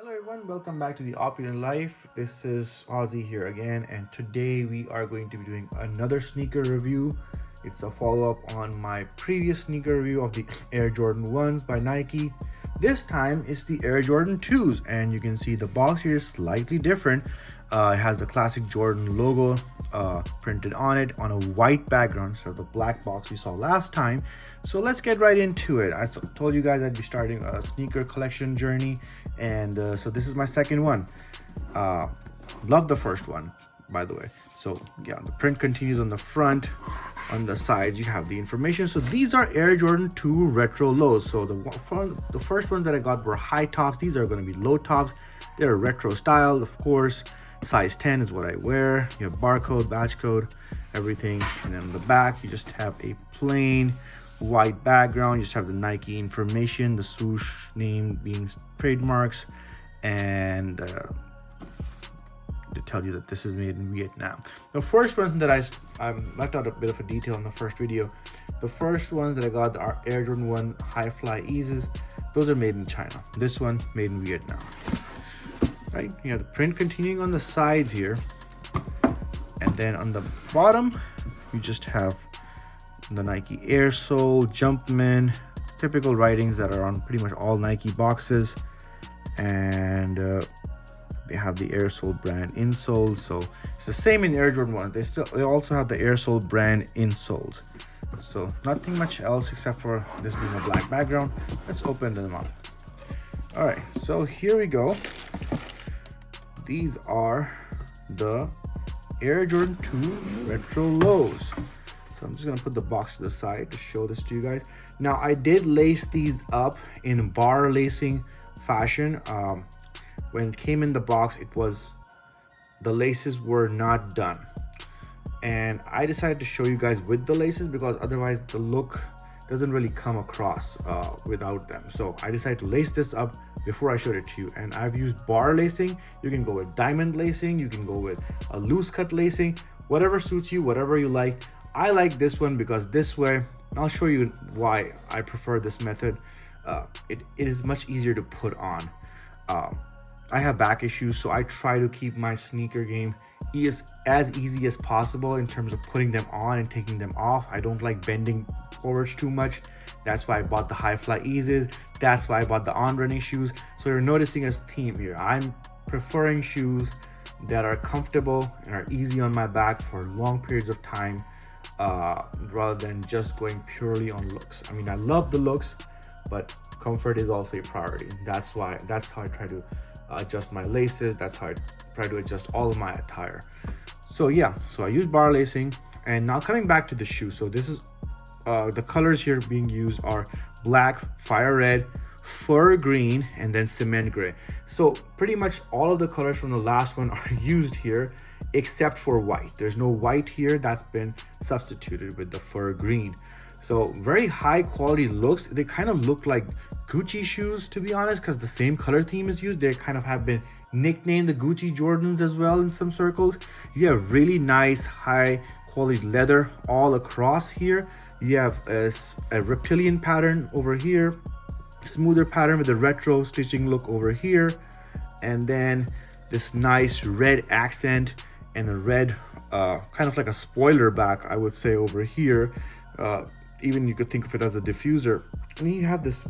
Hello everyone, welcome back to the Opulent Life. This is Ozzy here again, and today we are going to be doing another sneaker review. It's a follow-up on my previous sneaker review of the Air Jordan 1s by Nike. This time it's the Air Jordan 2s, and you can see the box here is slightly different. It has the classic Jordan logo printed on it on a white background, instead of the black box we saw last time. So let's get right into it. I told you guys I'd be starting a sneaker collection journey, and so this is my second one. Love the first one, by the way. So yeah, the print continues on the front. On the sides you have the information. So these are Air Jordan 2 retro lows. So the first ones that I got were high tops. These are going to be low tops. They're retro style, of course. Size 10 is what I wear. You have barcode, batch code, everything. And then on the back you just have a plain white background. You just have the Nike information, the swoosh name being trademarks, and to tell you that this is made in Vietnam. The first one that I left out a bit of a detail in the first video. The first ones that I got are Air Jordan 1 High Fly Eases. Those are made in China. This one made in Vietnam. Right? You have the print continuing on the sides here, and then on the bottom you just have the Nike Air Sole, Jumpman, typical writings that are on pretty much all Nike boxes, and they have the Air Sole brand insoles. So it's the same in Air Jordan 1s. They also have the Air Sole brand insoles. So nothing much else except for this being a black background. Let's open them up. All right, so here we go. These are the Air Jordan 2 retro lows. So I'm just gonna put the box to the side to show this to you guys. Now I did lace these up in bar lacing fashion. When it came in the box, the laces were not done, and I decided to show you guys with the laces because otherwise the look doesn't really come across without them. So I decided to lace this up before I showed it to you, and I've used bar lacing. You can go with diamond lacing, you can go with a loose cut lacing, whatever suits you, whatever you like. I like this one because this way, and I'll show you why I prefer this method. It is much easier to put on. I have back issues, so I try to keep my sneaker game as easy as possible in terms of putting them on and taking them off. I don't like bending forwards too much. That's why I bought the High Fly Eases. That's why I bought the on running shoes. So you're noticing a theme here. I'm preferring shoes that are comfortable and are easy on my back for long periods of time, rather than just going purely on looks. I mean, I love the looks, but comfort is also a priority. That's how I try to adjust my laces. That's how I try to adjust all of my attire. So yeah, so I use bar lacing. And now coming back to the shoe, so this is the colors here being used are black, fire red, fur green, and then cement gray. So pretty much all of the colors from the last one are used here except for white. There's no white here. That's been substituted with the fur green. So very high quality looks. They kind of look like Gucci shoes, to be honest, because the same color theme is used. They kind of have been nicknamed the Gucci Jordans as well in some circles. You have really nice high quality leather all across here. You have a reptilian pattern over here, smoother pattern with a retro stitching look over here, and then this nice red accent and a red kind of like a spoiler back, I would say, over here. Even you could think of it as a diffuser. And then you have this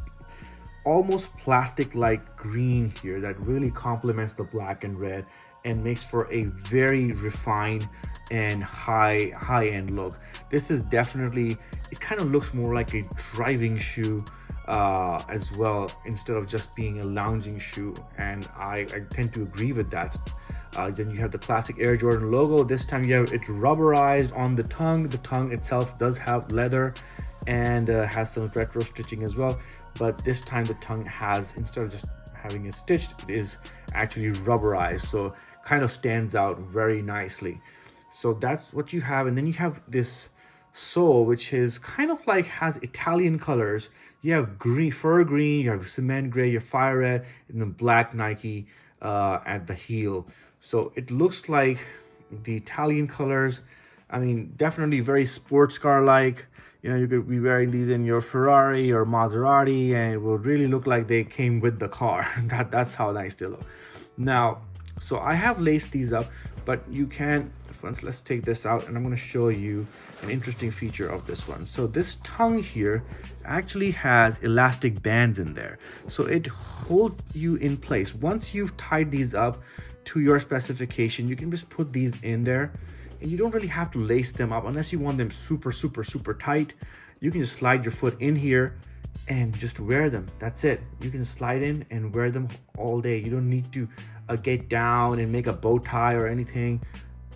almost plastic like green here that really complements the black and red and makes for a very refined and high-end look. This is definitely, it kind of looks more like a driving shoe as well, instead of just being a lounging shoe, and I tend to agree with that. Then you have the classic Air Jordan logo. This time you have it rubberized on the tongue. The tongue itself does have leather and has some retro stitching as well, but this time the tongue has, instead of just having it stitched, it is actually rubberized, so kind of stands out very nicely. So that's what you have. And then you have this sole, which is kind of like has Italian colors. You have green, fur green, you have cement gray, you have fire red, and then black Nike at the heel. So it looks like the Italian colors I mean, definitely very sports car like. You know, you could be wearing these in your Ferrari or Maserati, and it will really look like they came with the car. That's how nice they look. Now, so I have laced these up, but you can, first let's take this out, and I'm going to show you an interesting feature of this one. So this tongue here actually has elastic bands in there, so it holds you in place. Once you've tied these up to your specification, you can just put these in there, and you don't really have to lace them up unless you want them super tight. You can just slide your foot in here and just wear them. That's it. You can slide in and wear them all day. You don't need to get down and make a bow tie or anything.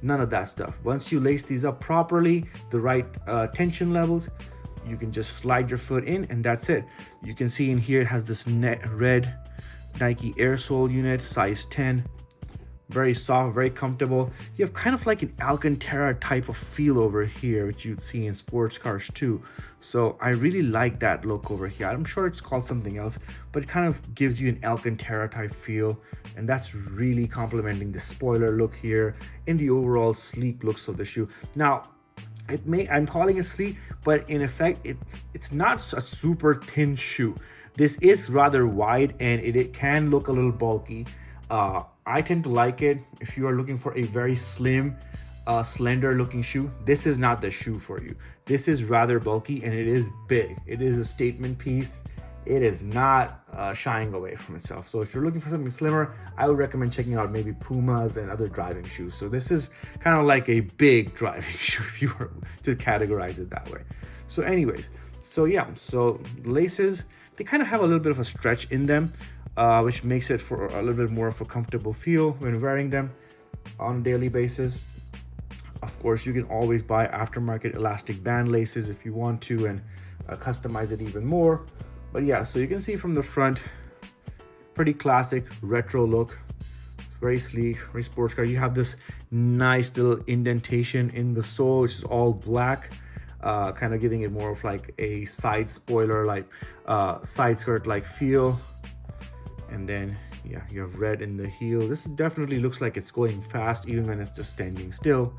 None of that stuff. Once you lace these up properly, the right tension levels, you can just slide your foot in, and that's it. You can see in here it has this red Nike Air Sole unit, size 10. Very soft, very comfortable. You have kind of like an Alcantara type of feel over here, which you'd see in sports cars too. So I really like that look over here. I'm sure it's called something else, but it kind of gives you an Alcantara type feel, and that's really complementing the spoiler look here and the overall sleek looks of the shoe. Now, I'm calling it sleek, but in effect, it's not a super thin shoe. This is rather wide, and it can look a little bulky. I tend to like it. If you are looking for a very slim, slender looking shoe, this is not the shoe for you. This is rather bulky, and it is big. It is a statement piece. It is not shying away from itself. So if you're looking for something slimmer, I would recommend checking out maybe Pumas and other driving shoes. So this is kind of like a big driving shoe if you were to categorize it that way. So anyways, so yeah, so laces, they kind of have a little bit of a stretch in them, which makes it for a little bit more of a comfortable feel when wearing them on a daily basis. Of course, you can always buy aftermarket elastic band laces if you want to, and customize it even more. But yeah, so you can see from the front, pretty classic retro look. Very sleek, very sports car. You have this nice little indentation in the sole, which is all black, kind of giving it more of like a side spoiler, like side skirt like feel. And then yeah, you have red in the heel. This definitely looks like it's going fast even when it's just standing still.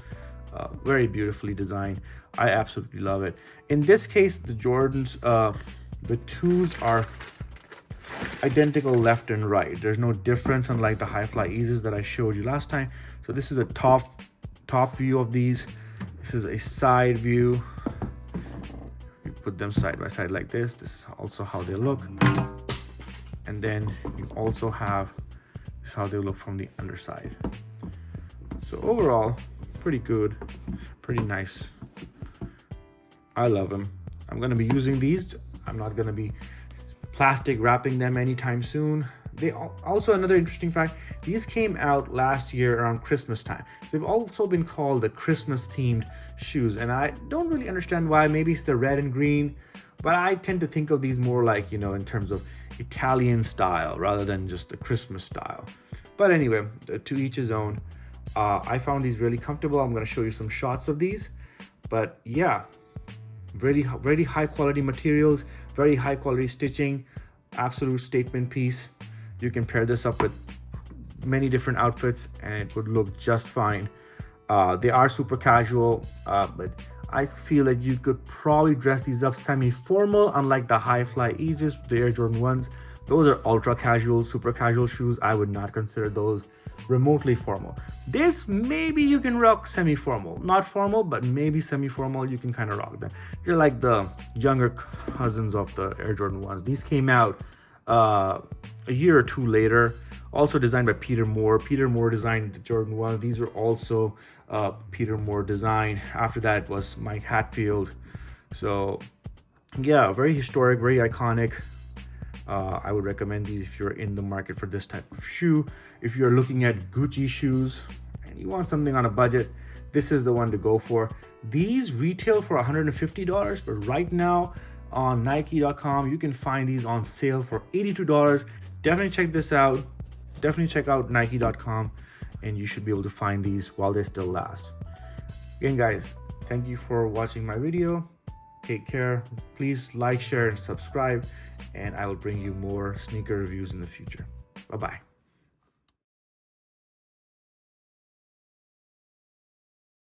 Very beautifully designed. I absolutely love it. In this case, the Jordans, the twos are identical left and right. There's no difference, unlike the high fly eases that I showed you last time. So this is a top view of these. This is a side view. You put them side by side like this. This is also how they look. And then you also have this is how they look from the underside. So overall, pretty good, pretty nice. I love them. I'm going to be using these. I'm not going to be plastic wrapping them anytime soon. They also, another interesting fact, these came out last year around Christmas time. They've also been called the Christmas themed shoes, and I don't really understand why. Maybe it's the red and green, but I tend to think of these more like, you know, in terms of Italian style rather than just the Christmas style. But anyway, to each his own. I found these really comfortable. I'm going to show you some shots of these, but yeah, really high quality materials, very high quality stitching, absolute statement piece. You can pair this up with many different outfits and it would look just fine. They are super casual, but I feel that you could probably dress these up semi-formal, unlike the high fly eases, the Air Jordan 1s. Those are ultra casual, super casual shoes. I would not consider those remotely formal. This, maybe you can rock semi-formal, not formal, but maybe semi-formal. You can kind of rock them. They're like the younger cousins of the Air Jordan 1s. These came out a year or two later, also designed by Peter Moore. Peter Moore designed the Jordan 1. These were also Peter Moore design. After that was Mike Hatfield. So yeah, very historic, very iconic. I would recommend these if you're in the market for this type of shoe. If you're looking at Gucci shoes and you want something on a budget, this is the one to go for. These retail for $150, but right now on Nike.com, you can find these on sale for $82. Definitely check this out. Definitely check out Nike.com, and you should be able to find these while they still last. Again, guys, thank you for watching my video. Take care. Please like, share, and subscribe, and I will bring you more sneaker reviews in the future. Bye-bye.